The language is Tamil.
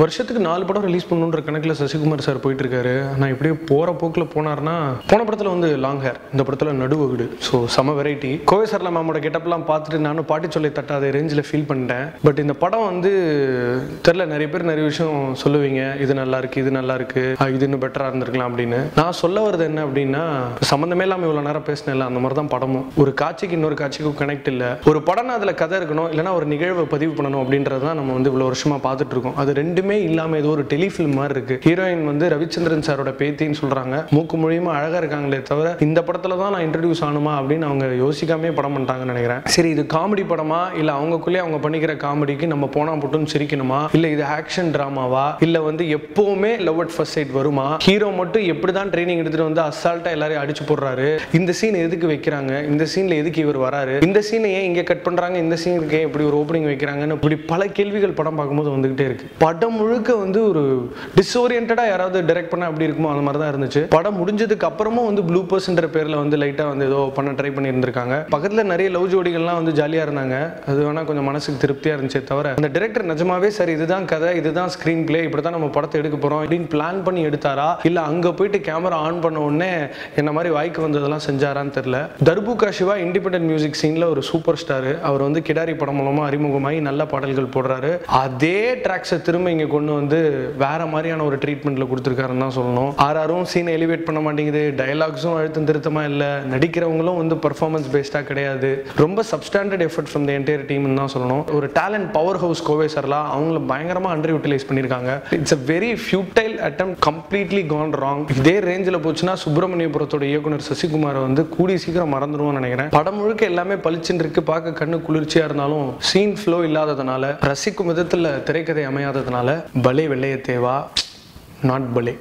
வருஷத்துக்கு 4 படம் ரிலீஸ் பண்ணணுன்ற கணக்கில் சசிகுமார் சார் போயிட்டு இருக்காரு. நான் இப்படியே போகிற போக்கில் போனார்னா, போன படத்தில் வந்து லாங் ஹேர், இந்த படத்தில் நடுவகுடு. ஸோ செம வெரைட்டி. கோவை சார்ல மேமோட கெட்டப்லாம் பார்த்துட்டு நானும் பாட்டி சொல்லி தட்டாத ரேஞ்சில் ஃபீல் பண்ணிட்டேன். பட் இந்த படம் வந்து தெரில, நிறைய பேர் நிறைய விஷயம் சொல்லுவீங்க, இது நல்லா இருக்கு, இது நல்லா இருக்கு, இது இன்னும் பெட்டராக இருந்திருக்கலாம் அப்படின்னு. நான் சொல்ல வருது என்ன அப்படின்னா, சம்மந்தமே இல்லாமல் இவ்வளோ நேரம் பேசினேன், அந்த மாதிரி தான் படமும். ஒரு காட்சிக்கு இன்னொரு காட்சிக்கும் கனெக்ட் இல்லை. ஒரு படம்னா அதில் கதை இருக்கணும், இல்லைனா ஒரு நிகழ்வை பதிவு பண்ணணும் அப்படின்றது தான் நம்ம வந்து இவ்வளோ வருஷமாக பார்த்துட்டு இருக்கோம். அது ரெண்டுமே இல்லாமல் ஏதோ ஒரு டெலிஃபிலிம் மாதிரி இருக்கு. ஹீரோயின் வந்து ரவிச்சந்திரன் சாரோட பேத்தின்னு சொல்றாங்க. மூக்கு மொழியுமா அழகா இருக்காங்களே தவிர இந்த படத்துல தான் நான் இன்ட்ரடியூஸ் ஆனுமா அப்படின்னு அவங்க யோசிக்காமே படம் பண்ணிட்டாங்கன்னு நினைக்கிறேன். சரி, இது காமெடி படமா, இல்லை அவங்களுக்குள்ளே அவங்க பண்ணிக்கிற காமெடிக்கு நம்ம போனா போட்டுன்னு சிரிக்கணுமா, இல்லை இது ஆக்ஷன் டிராமாவா, இல்லை வந்து எப்பவுமே லவ் அட் ஃபர்ஸ்ட் சைட் வருமா, ஹீரோ மட்டும் எப்படி தான் ட்ரைனிங் எடுத்துட்டு வந்து அசால்ட்டா எல்லாரையும் அடிச்சு போடுறாரு, இந்த சீன் எதுக்கு வைக்கிறாங்க, இந்த சீன்ல எதுக்கு இவர் வராரு, இந்த சீனை ஏன் இங்கே கட் பண்றாங்க, இந்த சீனுக்கு ஏன் இப்படி ஒரு ஓப்பனிங் வைக்கிறாங்கன்னு இப்படி பல கேள்விகள் படம் பார்க்கும்போது வந்துகிட்டே இருக்கு. படம் முழுக்க வந்து ஒரு டிஸ்ஓரியன்டா யாராவது டைரக்ட் பண்ணா அப்படி இருக்குமோ அந்த மாதிரி தான் இருந்துச்சு. படம் முடிஞ்சதுக்கு அப்புறமும் வந்து ப்ளூபர்ஸ்ன்ற பேர்ல வந்து லைட்டா வந்து ஏதோ பண்ண ட்ரை பண்ணி இருந்திருக்காங்க. பக்கத்துல நிறைய லவ் ஜோடிகள்லாம் வந்து ஜாலியா இருந்தாங்க. அது வேணா கொஞ்சம் மனசுக்கு திருப்தியா இருந்துச்சே தவிர, அந்த டைரக்டர் நிஜமாவே சரி இதுதான் கதை, இதுதான் ஸ்கிரீன் பிளே, இப்படிதான் நம்ம படத்தை எடுக்க போறோம் அப்படின்னு பிளான் பண்ணி எடுத்தாரா, இல்ல அங்க போயிட்டு கேமரா ஆன் பண்ண உடனே என்ன மாதிரி வாய்க்கு வந்ததெல்லாம் செஞ்சாரான்னு தெரியல. தர்புகா சிவா இண்டிபெண்டன்ட் மியூசிக் சீன்ல ஒரு சூப்பர் ஸ்டார். அவர் வந்து கிடாரி படம் மூலமா அறிமுகமாகி நல்ல பாடல்கள் போடுறாரு. அதே ட்ராக்ஸை திரும்ப இங்க கொண்டு வந்து வேற மாதிரியான ஒரு ட்ரீட்மெண்ட்ல கொடுத்துருக்காருன்னு தான் சொல்லணும். ஆர்ஆரும் சீனை எலிவேட் பண்ண மாட்டேங்குது, டயலாக்ஸும் அழுத்தம் திருத்தமா இல்ல, நடிக்கிறவங்களும் வந்து பெர்ஃபார்மன்ஸ் பேஸ்டா கிடையாது. ரொம்ப substandard effort from the entire டீம்னு தான் சொல்லணும். ஒரு டேலண்ட் பவர் ஹவுஸ் கோவை சார்லாம் அவங்கள பயங்கரமா அண்டர் யூட்டிலைஸ் பண்ணியிருக்காங்க. It's a very futile attempt, completely gone wrong. இதே ரேஞ்சில் போச்சுன்னா சுப்பிரமணியபுரத்தோட இயக்குனர் சசிகுமாரை வந்து கூடி சீக்கிரம் மறந்துடுவோம்னு நினைக்கிறேன். படம் முழுக்க எல்லாமே பளிச்சுன்னு இருக்கு, பார்க்க கண்ணு குளிர்ச்சியா இருந்தாலும் சீன் ஃப்ளோ இல்லாததுனால, ரசிக்கும் விதத்தில் திரைக்கதை அமையாததுனால, பலே வெள்ளைய தேவா நாட் பலே.